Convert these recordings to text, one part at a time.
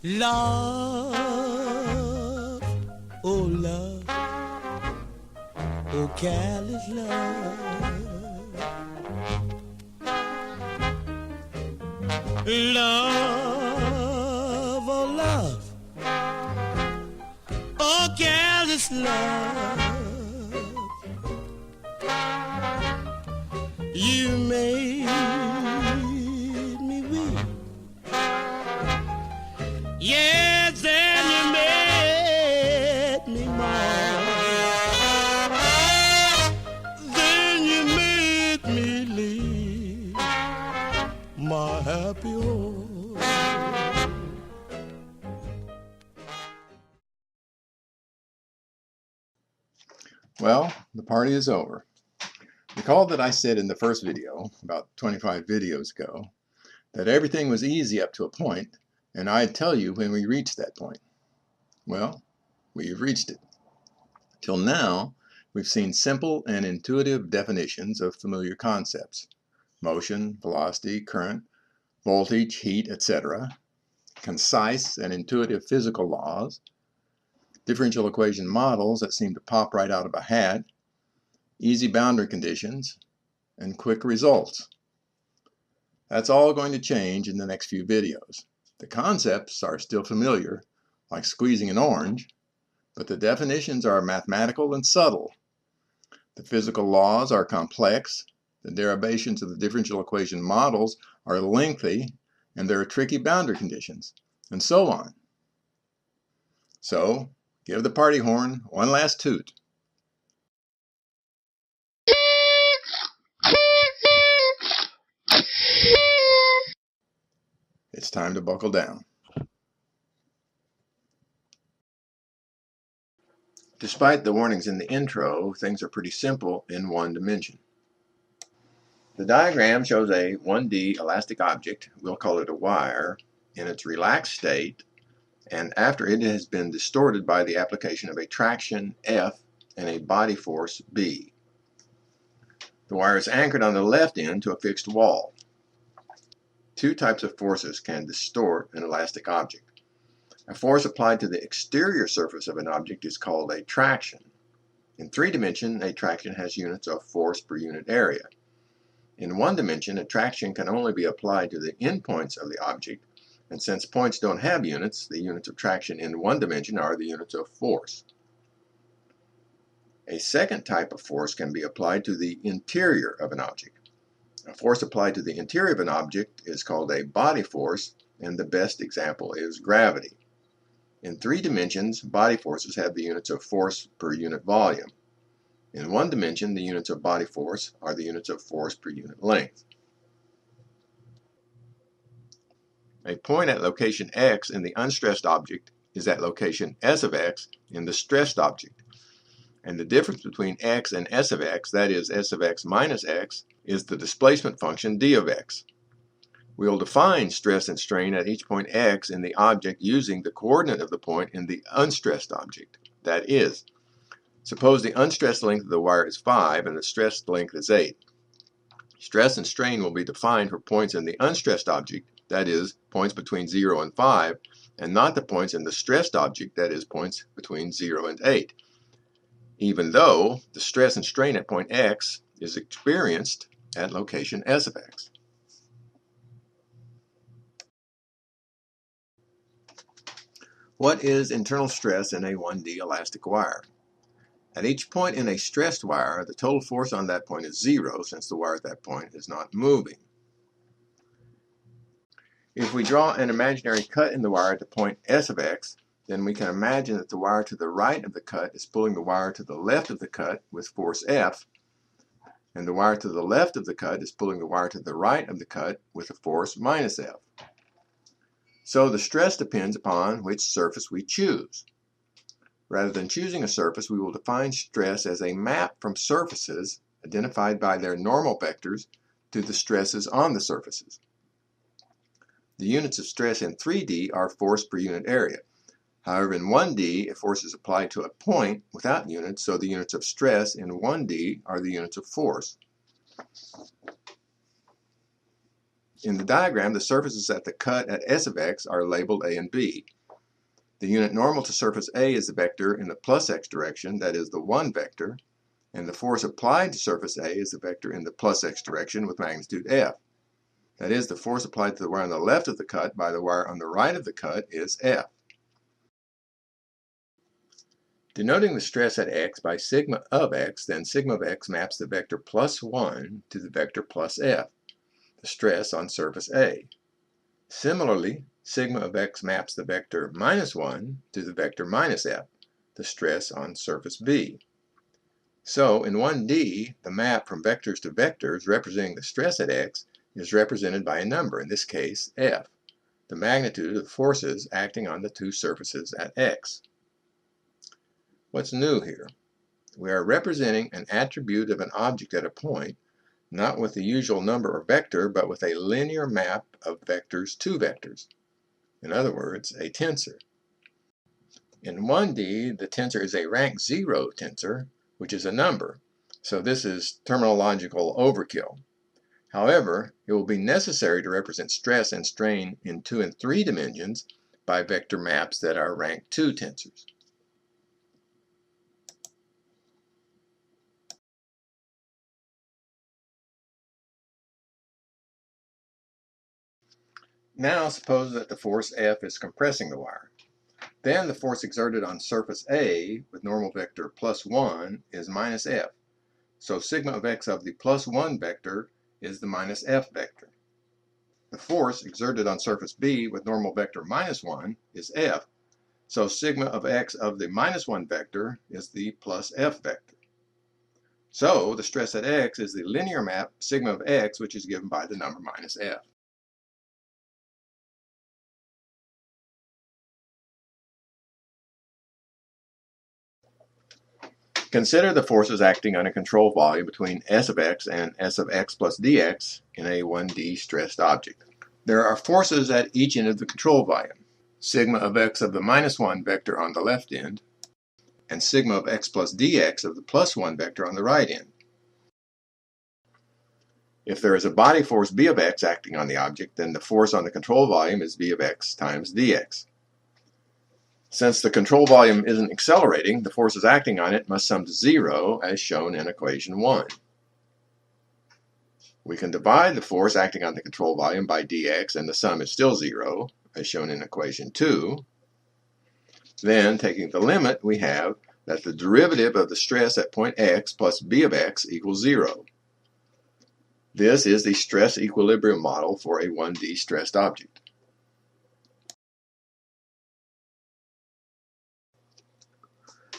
Love, oh love, oh careless love. Love, oh love, oh careless love. You made me weak. Yes, and you made me mourn. Then you made me leave my happy home. Well, the party is over. Recall that I said in the first video, about 25 videos ago, that everything was easy up to a point, and I'd tell you when we reached that point. Well, we've reached it. Till now, we've seen simple and intuitive definitions of familiar concepts: motion, velocity, current, voltage, heat, etc., concise and intuitive physical laws, differential equation models that seem to pop right out of a hat, easy boundary conditions, and quick results. That's all going to change in the next few videos. The concepts are still familiar, like squeezing an orange, but the definitions are mathematical and subtle. The physical laws are complex, the derivations of the differential equation models are lengthy, and there are tricky boundary conditions, and so on. So, give the party horn one last toot. It's time to buckle down. Despite the warnings in the intro, things are pretty simple in one dimension. The diagram shows a 1D elastic object, we'll call it a wire, in its relaxed state, and after it has been distorted by the application of a traction F and a body force B. The wire is anchored on the left end to a fixed wall. Two types of forces can distort an elastic object. A force applied to the exterior surface of an object is called a traction. In 3 dimension, a traction has units of force per unit area. In 1 dimension, a traction can only be applied to the endpoints of the object, and since points don't have units, the units of traction in 1 dimension are the units of force. A second type of force can be applied to the interior of an object. A force applied to the interior of an object is called a body force, and the best example is gravity. In 3 dimensions, body forces have the units of force per unit volume. In 1 dimension, the units of body force are the units of force per unit length. A point at location x in the unstressed object is at location s of x in the stressed object. And the difference between x and s of x, that is s of x minus x, is the displacement function d of x. We will define stress and strain at each point x in the object using the coordinate of the point in the unstressed object. That is, suppose the unstressed length of the wire is 5 and the stressed length is 8. Stress and strain will be defined for points in the unstressed object, that is, points between 0 and 5, and not the points in the stressed object, that is, points between 0 and 8. Even though the stress and strain at point x is experienced at location s of x. What is internal stress in a 1D elastic wire? At each point in a stressed wire, the total force on that point is 0, since the wire at that point is not moving. If we draw an imaginary cut in the wire at the point S of x, then we can imagine that the wire to the right of the cut is pulling the wire to the left of the cut with force F, and the wire to the left of the cut is pulling the wire to the right of the cut with a force minus F. So the stress depends upon which surface we choose. Rather than choosing a surface, we will define stress as a map from surfaces identified by their normal vectors to the stresses on the surfaces. The units of stress in 3D are force per unit area. However, in 1D, a force is applied to a point without units, so the units of stress in 1D are the units of force. In the diagram, the surfaces at the cut at S of x are labeled A and B. The unit normal to surface A is the vector in the plus x direction, that is the 1 vector, and the force applied to surface A is the vector in the plus x direction with magnitude F. That is, the force applied to the wire on the left of the cut by the wire on the right of the cut is F. Denoting the stress at x by sigma of x, then sigma of x maps the vector plus 1 to the vector plus F, the stress on surface A. Similarly, sigma of x maps the vector minus 1 to the vector minus F, the stress on surface B. So, in 1D, the map from vectors to vectors representing the stress at x is represented by a number, in this case, F, the magnitude of the forces acting on the two surfaces at x. What's new here? We are representing an attribute of an object at a point, not with the usual number or vector, but with a linear map of vectors to vectors. In other words, a tensor. In 1D, the tensor is a rank 0 tensor, which is a number, so this is terminological overkill. However, it will be necessary to represent stress and strain in 2 and 3 dimensions by vector maps that are rank 2 tensors. Now suppose that the force F is compressing the wire. Then the force exerted on surface A with normal vector plus 1 is minus F. So sigma of x of the plus 1 vector is the minus F vector. The force exerted on surface B with normal vector minus 1 is F. So sigma of x of the minus 1 vector is the plus F vector. So the stress at x is the linear map sigma of x, which is given by the number minus F. Consider the forces acting on a control volume between S of x and S of x plus dx in a 1D stressed object. There are forces at each end of the control volume. Sigma of x of the minus 1 vector on the left end, and sigma of x plus dx of the plus 1 vector on the right end. If there is a body force B of x acting on the object, then the force on the control volume is V of x times dx. Since the control volume isn't accelerating, the forces acting on it must sum to 0, as shown in equation 1. We can divide the force acting on the control volume by dx, and the sum is still 0, as shown in equation 2. Then, taking the limit, we have that the derivative of the stress at point x plus b of x equals 0. This is the stress equilibrium model for a 1D stressed object.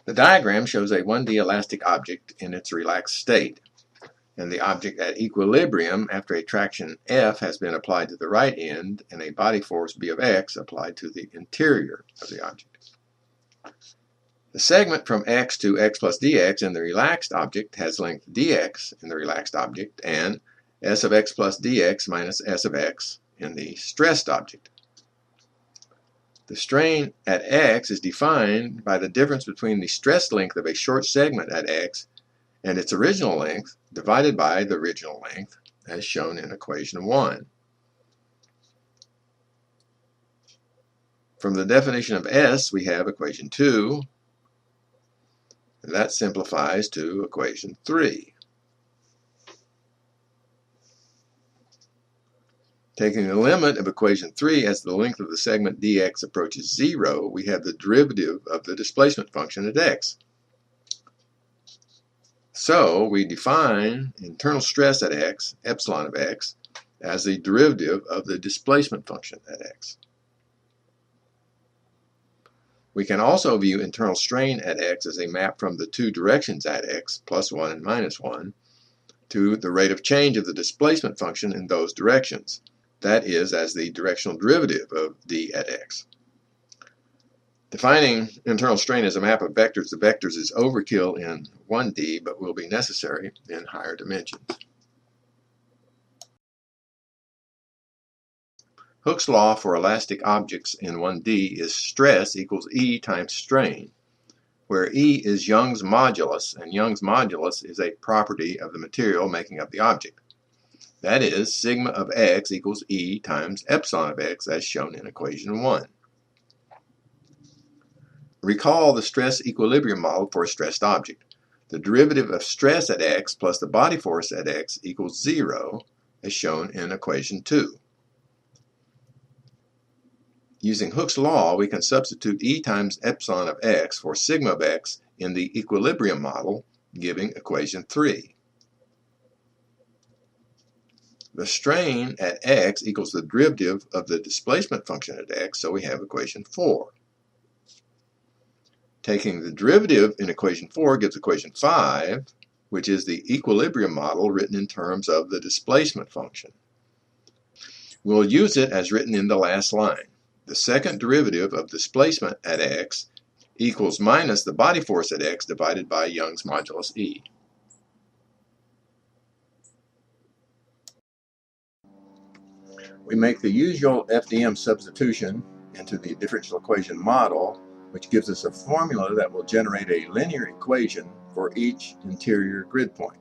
The diagram shows a 1D elastic object in its relaxed state, and the object at equilibrium after a traction F has been applied to the right end and a body force B of x applied to the interior of the object. The segment from x to x plus dx in the relaxed object has length dx in the relaxed object and s of x plus dx minus s of x in the stressed object. The strain at x is defined by the difference between the stress length of a short segment at x and its original length divided by the original length, as shown in equation 1. From the definition of S, we have equation 2, and that simplifies to equation 3. Taking the limit of equation 3 as the length of the segment dx approaches 0, we have the derivative of the displacement function at x. So we define internal stress at x, epsilon of x, as the derivative of the displacement function at x. We can also view internal strain at x as a map from the two directions at x, plus 1 and minus 1, to the rate of change of the displacement function in those directions. That is, as the directional derivative of d at x. Defining internal strain as a map of vectors to vectors is overkill in 1D, but will be necessary in higher dimensions. Hooke's law for elastic objects in 1D is stress equals E times strain, where E is Young's modulus, and Young's modulus is a property of the material making up the object. That is, sigma of x equals E times epsilon of x, as shown in equation 1. Recall the stress equilibrium model for a stressed object. The derivative of stress at x plus the body force at x equals 0, as shown in equation 2. Using Hooke's law, we can substitute E times epsilon of x for sigma of x in the equilibrium model, giving equation 3. The strain at x equals the derivative of the displacement function at x, so we have equation 4. Taking the derivative in equation 4 gives equation 5, which is the equilibrium model written in terms of the displacement function. We'll use it as written in the last line. The second derivative of displacement at x equals minus the body force at x divided by Young's modulus E. We make the usual FDM substitution into the differential equation model, which gives us a formula that will generate a linear equation for each interior grid point.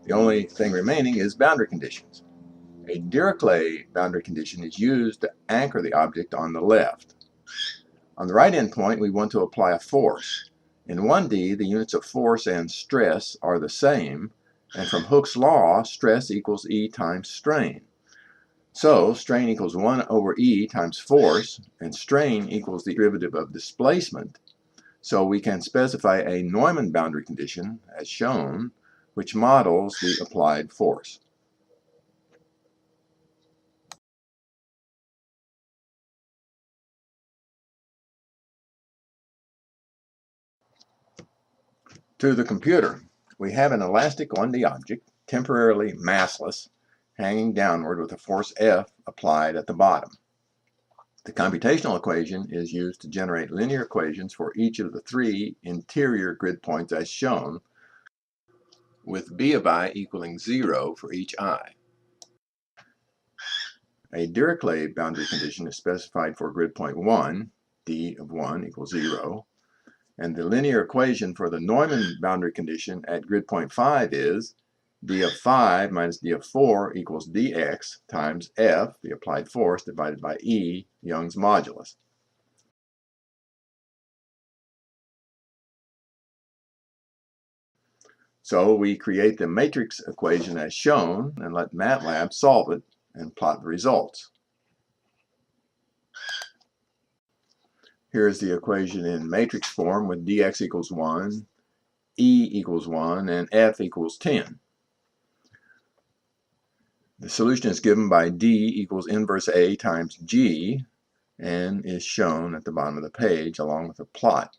The only thing remaining is boundary conditions. A Dirichlet boundary condition is used to anchor the object on the left. On the right endpoint, we want to apply a force. In 1D, the units of force and stress are the same, and from Hooke's law, stress equals E times strain. So, strain equals 1 over E times force, and strain equals the derivative of displacement. So we can specify a Neumann boundary condition, as shown, which models the applied force. To the computer, we have an elastic 1D object, temporarily massless, hanging downward with a force F applied at the bottom. The computational equation is used to generate linear equations for each of the 3 interior grid points as shown, with B of I equaling 0 for each I. A Dirichlet boundary condition is specified for grid point 1, D of 1 equals 0, and the linear equation for the Neumann boundary condition at grid point 5 is d of 5 minus d of 4 equals dx times F, the applied force, divided by E, Young's modulus. So we create the matrix equation as shown and let MATLAB solve it and plot the results. Here's the equation in matrix form with dx equals 1, E equals 1, and F equals 10. The solution is given by D equals inverse A times G and is shown at the bottom of the page along with a plot.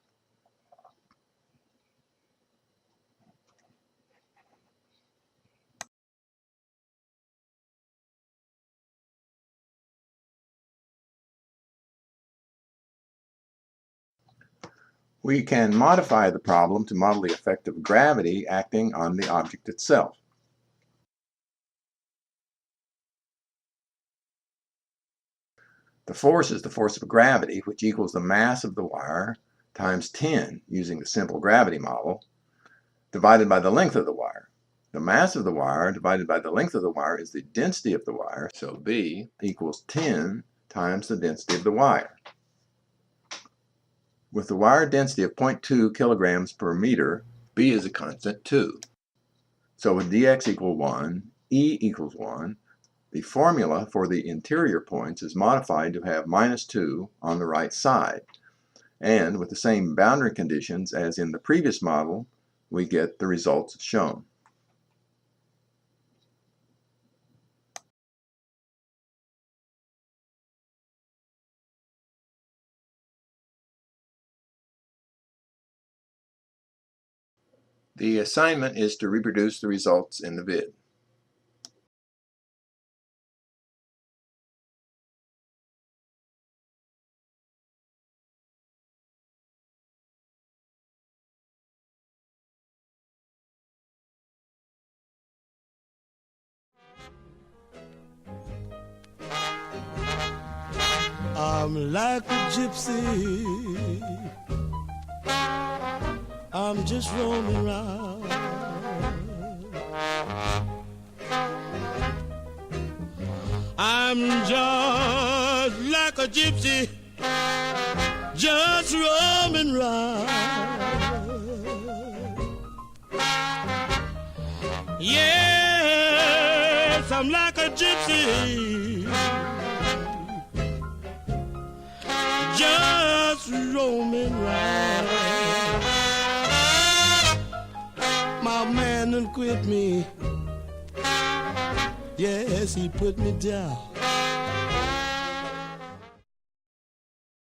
We can modify the problem to model the effect of gravity acting on the object itself. The force is the force of gravity, which equals the mass of the wire times 10 using the simple gravity model, divided by the length of the wire. The mass of the wire divided by the length of the wire is the density of the wire, so B equals 10 times the density of the wire. With the wire density of 0.2 kilograms per meter, B is a constant 2. So with dx equal 1, E equals 1, the formula for the interior points is modified to have minus 2 on the right side. And with the same boundary conditions as in the previous model, we get the results shown. The assignment is to reproduce the results in the vid. I'm like a gypsy, I'm just roaming around. I'm just like a gypsy, just roaming round. Yes, I'm like a gypsy, just roaming round. My man done quit me. Yes, he put me down.